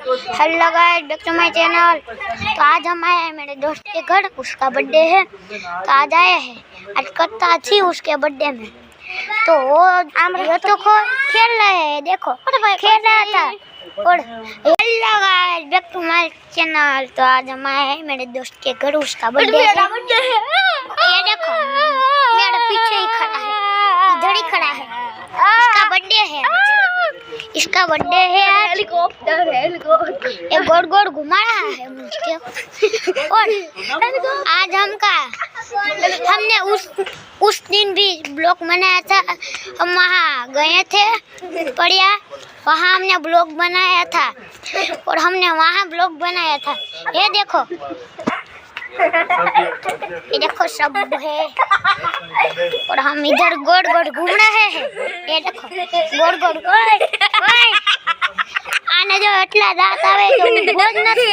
Hello guys, back to my channel. तो आज हम आए हैं मेरे दोस्त के घर, उसका बर्थडे है तो आज आए हैं। आज कथा थी उसके बर्थडे में, तो वो ये तो खेल रहे हैं, देखो खेल रहा था। और hello guys, back to my channel. तो आज हम आए हैं मेरे दोस्त के घर, उसका बर्थडे है। ये देखो मेरे पीछे ही खड़ा है, इधर ही खड़ा है। इसका बर्थडे है, इसका बर्थडे है आज। हेलीकॉप्टर ये गोड़ गोड़ घुमा रहा है मुझे। और आज हमने उस दिन भी ब्लॉग बनाया था। हम वहाँ गए थे पड़िया, वहाँ हमने ब्लॉग बनाया था और हमने वहाँ ब्लॉग बनाया था। ये देखो सब है और हम इधर गोड़ गोड़ घूम रहे हैं। ये देखो गोड़ गोड़ आने जो एटला दांत आवे तो बोझ નથી